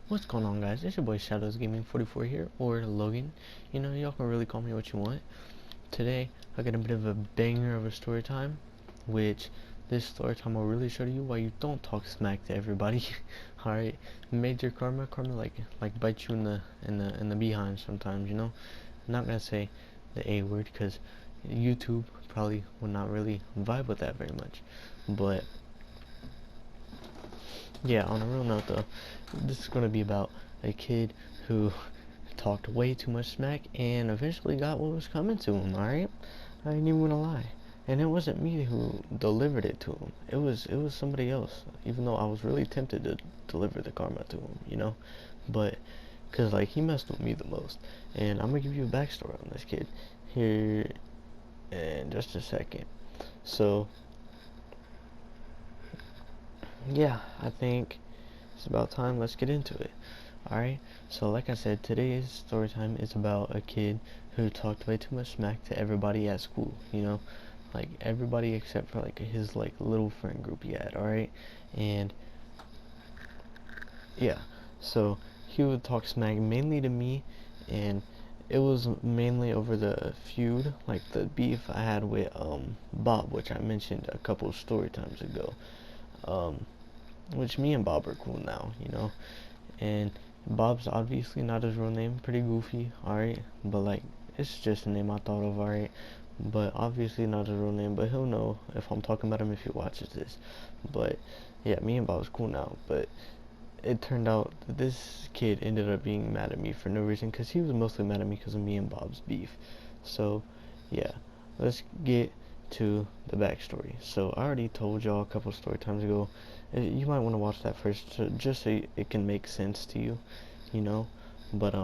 What's going on, guys? It's your boy Shadows Gaming 44 here, or Logan. You know, y'all can really call me what you want. Today, I got a bit of a banger of a story time, which this story time will really show you why you don't talk smack to everybody. All right, major karma, like bites you in the behind sometimes. You know, I'm not gonna say the A word because YouTube probably will not really vibe with that very much, but yeah, on a real note though, this is going to be about a kid who talked way too much smack and eventually got what was coming to him, alright? I ain't even gonna lie. And it wasn't me who delivered it to him. It was somebody else. Even though I was really tempted to deliver the karma to him, you know? But cause like he messed with me the most. And I'm gonna give you a backstory on this kid here in just a second. So yeah, I think it's about time. Let's get into it. Alright, so like I said, today's story time is about a kid who talked way too much smack to everybody at school, you know? Like everybody except for like his like little friend group he had, alright? And yeah, so he would talk smack mainly to me, and it was mainly over the feud, like the beef I had with Bob, which I mentioned a couple of story times ago. Um which me and Bob are cool now, you know? And Bob's obviously not his real name, pretty goofy, alright? But like, it's just a name I thought of, alright? But obviously not his real name, but he'll know if I'm talking about him if he watches this. But yeah, me and Bob's cool now, but it turned out that this kid ended up being mad at me for no reason, because he was mostly mad at me because of me and Bob's beef. So yeah, let's get to the backstory. So I already told y'all a couple story times ago. You might want to watch that first, just so it can make sense to you, you know. But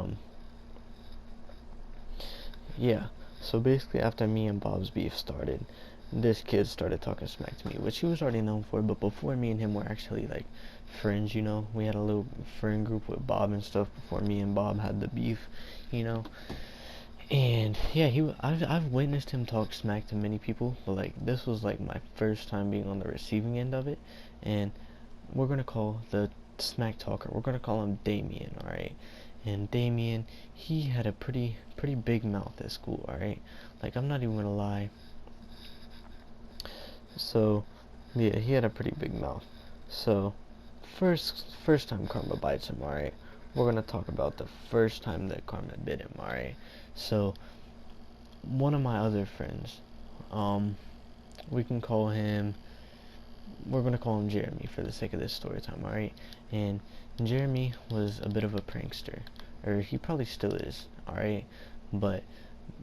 yeah. So basically, after me and Bob's beef started, this kid started talking smack to me, which he was already known for. But before me and him were actually like friends, you know. We had a little friend group with Bob and stuff before me and Bob had the beef, you know. And yeah, I've witnessed him talk smack to many people, but like this was like my first time being on the receiving end of it. And we're gonna call the smack talker, we're gonna call him Damian, alright? And Damian, he had a pretty big mouth at school, alright? Like I'm not even gonna lie. So yeah, he had a pretty big mouth. So first time karma bites him, alright? We're gonna talk about the first time that karma bit him, alright? So one of my other friends, um, we can call him, we're gonna call him Jeremy for the sake of this story time, alright? And Jeremy was a bit of a prankster, or he probably still is, alright? But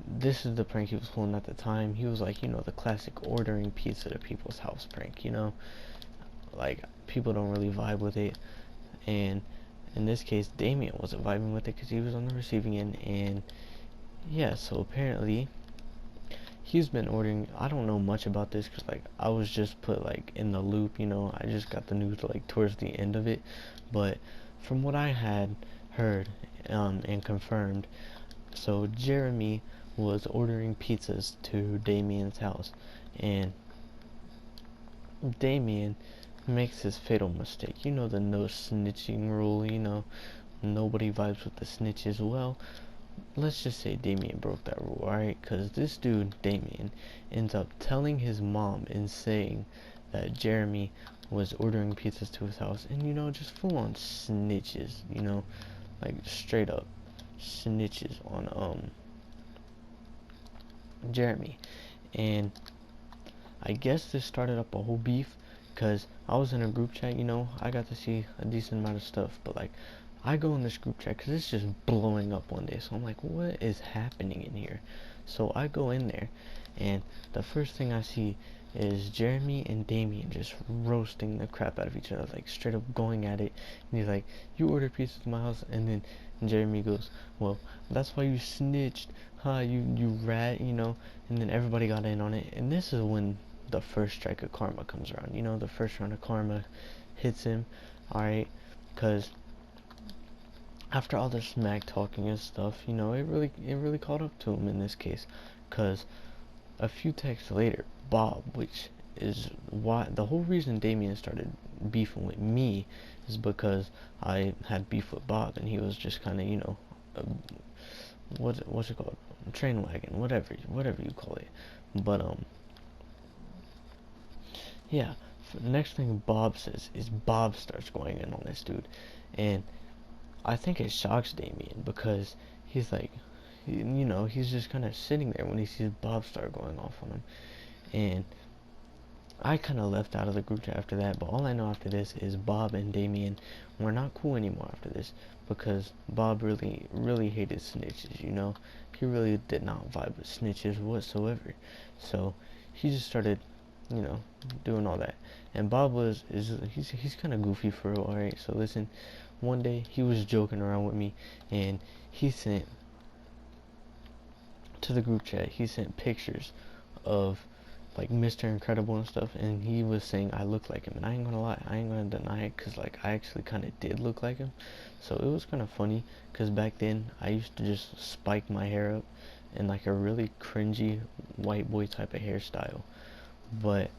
this is the prank he was pulling at the time. He was like, you know, the classic ordering pizza to people's house prank, you know? Like, people don't really vibe with it. And in this case, Damian wasn't vibing with it because he was on the receiving end. And yeah, so apparently he's been ordering. I don't know much about this because like I was just put like in the loop, you know. I just got the news like towards the end of it. But from what I had heard and confirmed, so Jeremy was ordering pizzas to Damian's house, and Damian makes his fatal mistake. You know, the no snitching rule, you know, nobody vibes with the snitches. Well, let's just say Damian broke that rule, alright? Because this dude, Damian, ends up telling his mom and saying that Jeremy was ordering pizzas to his house, and you know, just full on snitches, you know, like straight up snitches on Jeremy. And I guess this started up a whole beef because I was in a group chat, you know. I got to see a decent amount of stuff, but like I go in this group chat because it's just blowing up one day. So I'm like, what is happening in here? So I go in there, and the first thing I see is Jeremy and Damian just roasting the crap out of each other, like straight up going at it. And he's like, you ordered pizza to my house, and then Jeremy goes, well, that's why you snitched, huh? You rat, you know. And then everybody got in on it, and this is when the first strike of karma comes around. You know, the first round of karma hits him, alright? Because after all the smack talking and stuff, you know, it really caught up to him in this case. Because a few texts later, Bob, which is why the whole reason Damian started beefing with me is because I had beef with Bob, and he was just kind of, you know, what's it called, train wagon, whatever you call it. But yeah. The next thing Bob says is Bob starts going in on this dude, and I think it shocks Damian because he's like, you know, he's just kind of sitting there when he sees Bob start going off on him, and I kind of left out of the group chat after that. But all I know after this is Bob and Damian were not cool anymore after this, because Bob really hated snitches. You know, he really did not vibe with snitches whatsoever. So he just started, you know, doing all that. And Bob he's kind of goofy for real. Alright, so listen, one day he was joking around with me, and he sent to the group chat, he sent pictures of like Mr. Incredible and stuff, and he was saying I look like him. And I ain't gonna lie, I ain't gonna deny it, because like I actually kind of did look like him. So it was kind of funny, because back then I used to just spike my hair up in like a really cringy white boy type of hairstyle. But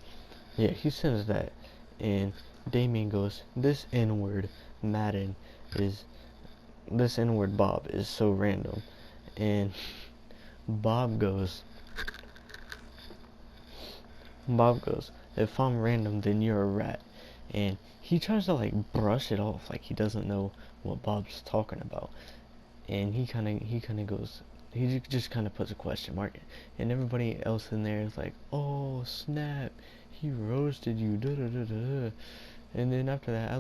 yeah, he sends that, and Damian goes, this N-word Madden is, this N-word Bob is so random. And Bob goes, if I'm random, then you're a rat. And he tries to like brush it off like he doesn't know what Bob's talking about. And he kind of goes, he just kind of puts a question mark, and everybody else in there is like, oh snap, he roasted you, da da da da. And then after that,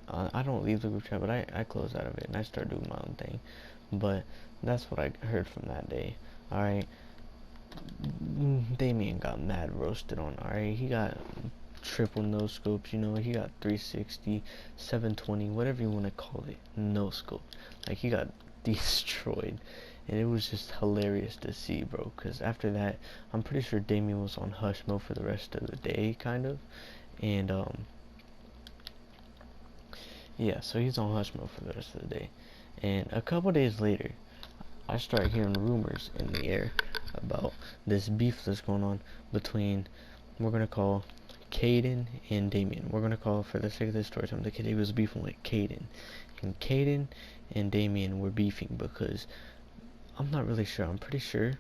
I don't leave the group chat, but I close out of it and I start doing my own thing. But that's what I heard from that day. Alright, Damian got mad roasted on. Alright, he got triple no scopes, you know, he got 360, 720, whatever you want to call it, no scope. Like, he got destroyed, and it was just hilarious to see, bro, because after that, I'm pretty sure Damian was on hush mode for the rest of the day, kind of. And yeah, so he's on hush mode for the rest of the day. And a couple days later, I start hearing rumors in the air about this beef that's going on between, we're gonna call Caden and Damian. We're gonna call, for the sake of this story time, the kid was beefing with Caden, and Caden and Damian were beefing because I'm not really sure. I'm pretty sure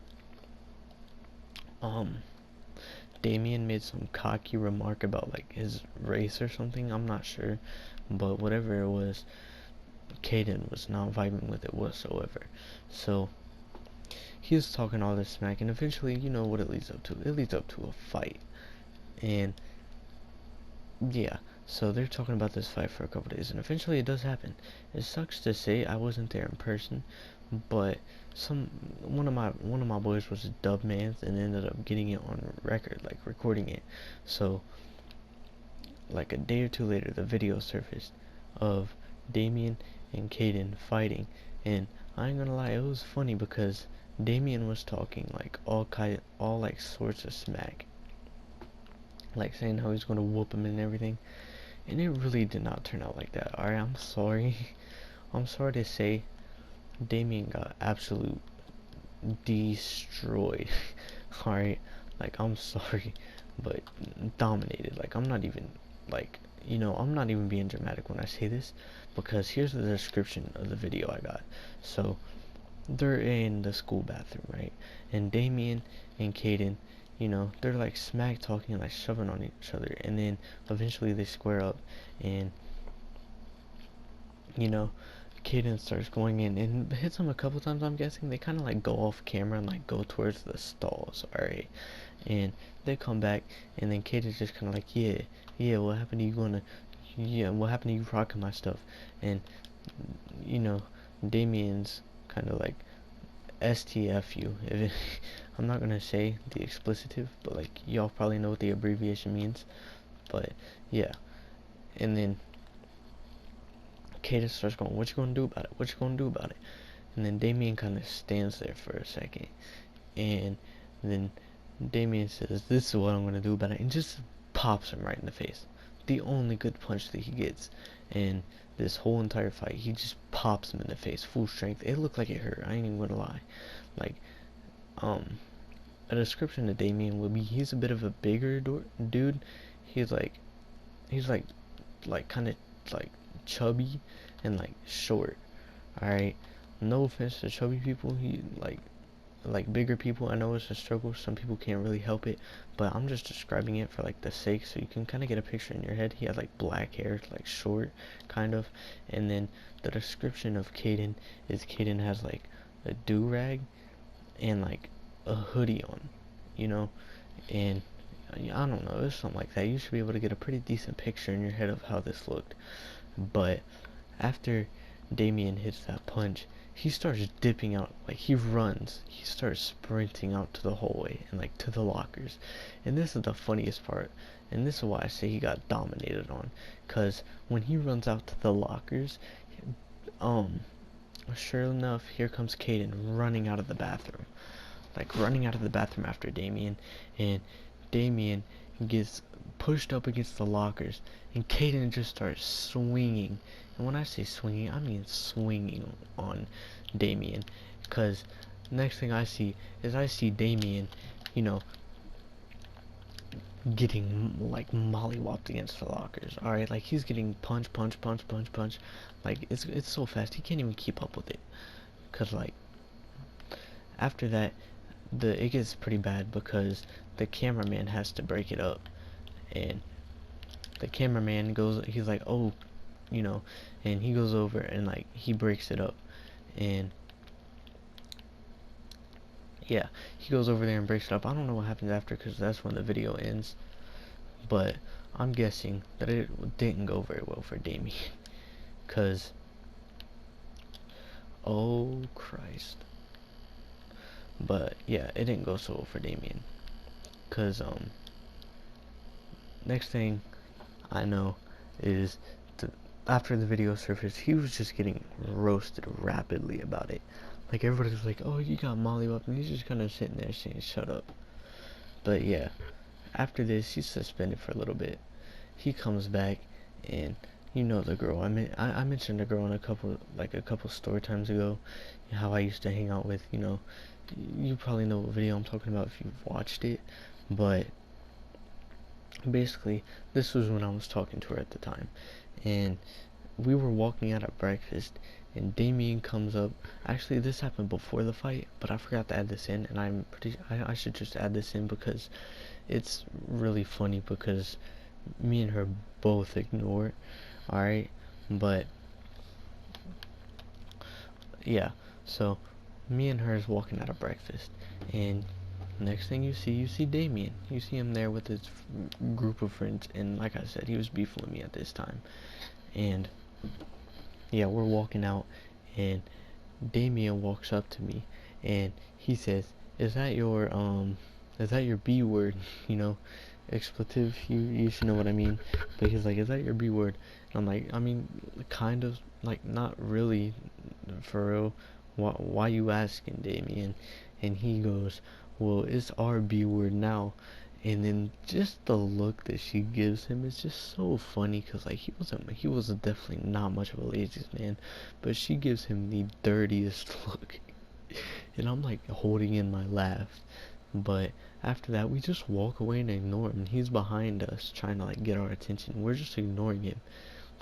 Damian made some cocky remark about like his race or something. I'm not sure, but whatever it was, Caden was not vibing with it whatsoever. So he was talking all this smack, and eventually, you know what it leads up to? It leads up to a fight. And yeah, so they're talking about this fight for a couple days, and eventually it does happen. It sucks to say I wasn't there in person, but one of my boys was a dub man and ended up getting it on record, like recording it. So like a day or two later, the video surfaced of Damian and Caden fighting, and I ain't gonna lie, it was funny because Damian was talking like all like sorts of smack, like saying how he's gonna whoop him and everything, and it really did not turn out like that. Alright, I'm sorry. I'm sorry to say, Damian got absolute destroyed. Alright, like, I'm sorry, but dominated. Like, I'm not even, like, you know, I'm not even being dramatic when I say this, because here's the description of the video I got. So they're in the school bathroom, right? And Damian and Caden, you know, they're like smack talking, like shoving on each other, and then eventually they square up, and you know, Caden starts going in and hits him a couple times. I'm guessing they kind of like go off camera and like go towards the stalls, alright? And they come back, and then Caden's just kind of like, yeah, what happened to you what happened to you rocking my stuff? And you know, Damian's kind of like STFU. I'm not gonna say the explicitive, but like y'all probably know what the abbreviation means. But yeah, and then Caden starts going, "What you gonna do about it? What you gonna do about it?" And then Damian kind of stands there for a second, and then Damian says, "This is what I'm gonna do about it," and just pops him right in the face. The only good punch that he gets, and this whole entire fight, he just pops him in the face, full strength. It looked like it hurt. I ain't even gonna lie. Like, a description of Damian would be, he's a bit of a bigger dude. He's like like kind of like chubby and like short. All right, no offense to chubby people. He like bigger people. I know it's a struggle. Some people can't really help it, but I'm just describing it for like the sake, so you can kind of get a picture in your head. He had like black hair, like short, kind of, and then the description of Caden is Caden has like a do rag and like a hoodie on, you know, and I don't know, it's something like that. You should be able to get a pretty decent picture in your head of how this looked. But after Damian hits that punch, he starts dipping out, like he runs. He starts sprinting out to the hallway and like to the lockers. And this is the funniest part. And this is why I say he got dominated on. Cause when he runs out to the lockers, um, sure enough, here comes Caden running out of the bathroom. Like running out of the bathroom after Damian, and Damian gets pushed up against the lockers, and Caden just starts swinging. And when I say swinging, I mean swinging on Damian, because next thing I see is Damian, you know, getting like mollywopped against the lockers. All right, like he's getting punch, punch, punch, punch, punch. Like it's so fast he can't even keep up with it. Cause like after that, it gets pretty bad because the cameraman has to break it up, and the cameraman goes, he's like, oh, you know, and he goes over and like he breaks it up, and yeah, he goes over there and breaks it up. I don't know what happens after because that's when the video ends, but I'm guessing that it didn't go very well for Damien, cause oh Christ. But yeah, it didn't go so well for Damian, cause next thing I know is after the video surfaced, he was just getting roasted rapidly about it. Like everybody was like, "Oh, you got mollywopped," and he's just kind of sitting there saying, "Shut up." But yeah, after this, he's suspended for a little bit. He comes back, and you know the girl. I mentioned the girl in a couple story times ago, how I used to hang out with. You know, you probably know what video I'm talking about if you've watched it, but basically this was when I was talking to her at the time, and we were walking out at breakfast, and Damian comes up. Actually, this happened before the fight, but I forgot to add this in, and I should just add this in because it's really funny because me and her both ignore it. Alright, but yeah, so me and her is walking out of breakfast, and next thing you see Damian. You see him there with his group of friends, and like I said, he was beefing with me at this time. And yeah, we're walking out, and Damian walks up to me, and he says, is that your B word?" You know, expletive, you should know what I mean. But he's like, "Is that your B word?" And I'm like, I mean, kind of, like, not really, for real. Why you asking, Damian? And he goes, "Well, it's our B word now." And then just the look that she gives him is just so funny, cause like he was definitely not much of a ladies man, but she gives him the dirtiest look, and I'm like holding in my laugh. But after that, we just walk away and ignore him. He's behind us trying to like get our attention. We're just ignoring him.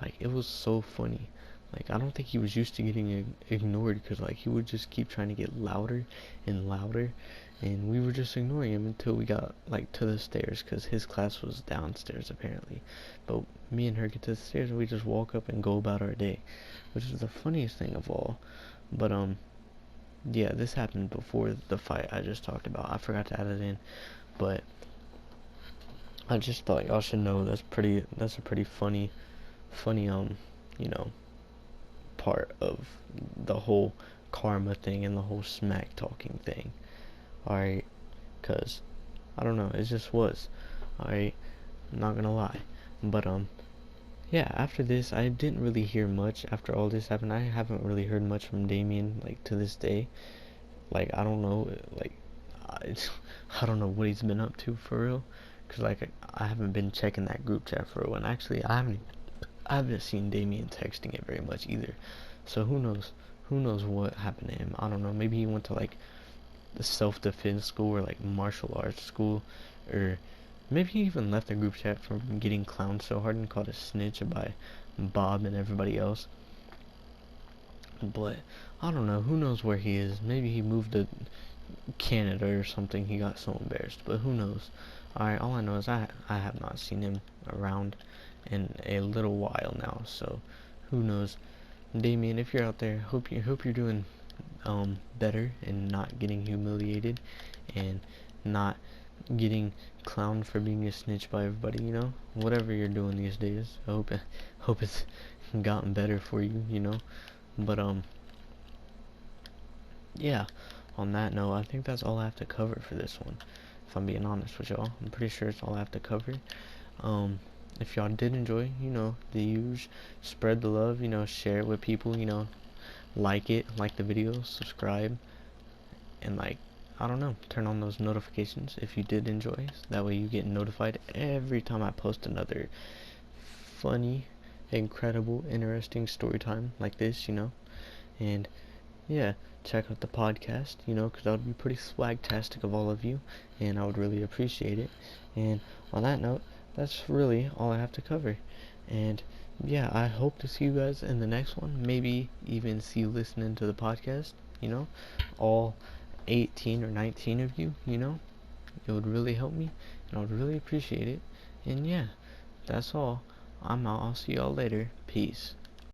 Like it was so funny. Like I don't think he was used to getting ignored, because like he would just keep trying to get louder and louder, and we were just ignoring him until we got like to the stairs, because his class was downstairs apparently. But me and her get to the stairs, and we just walk up and go about our day, which is the funniest thing of all. But yeah, this happened before the fight I just talked about. I forgot to add it in, but I just thought y'all should know that's a pretty funny you know, part of the whole karma thing and the whole smack talking thing. Alright, cause I don't know, it just was. Alright, not gonna lie. But yeah, after this I didn't really hear much. After all this happened, I haven't really heard much from Damian, like, to this day. Like, I don't know, like, I don't know what he's been up to for real, cause like I haven't been checking that group chat for real, and actually I haven't seen Damian texting it very much either. So who knows what happened to him. I don't know, maybe he went to like the self-defense school or like martial arts school, or Maybe he even left the group chat from getting clowned so hard and called a snitch by Bob and everybody else. But I don't know. Who knows where he is? Maybe he moved to Canada or something. He got so embarrassed. But who knows? Alright, all I know is I have not seen him around in a little while now. So who knows? Damian, if you're out there, hope you're doing better and not getting humiliated and not getting clowned for being a snitch by everybody, you know? Whatever you're doing these days. I hope it's gotten better for you, you know? But yeah, on that note, I think that's all I have to cover for this one. If I'm being honest with y'all, I'm pretty sure it's all I have to cover. If y'all did enjoy, you know, the huge, spread the love, you know, share it with people, you know, like the video, subscribe, and like, I don't know, turn on those notifications if you did enjoy. So that way you get notified every time I post another funny, incredible, interesting story time like this, you know. And yeah, check out the podcast, you know, because that would be pretty swagtastic of all of you, and I would really appreciate it. And on that note, that's really all I have to cover. And yeah, I hope to see you guys in the next one. Maybe even see you listening to the podcast, you know, all 18 or 19 of you, you know. It would really help me, and I would really appreciate it. And yeah, that's all. I'm out. I'll see y'all later. Peace.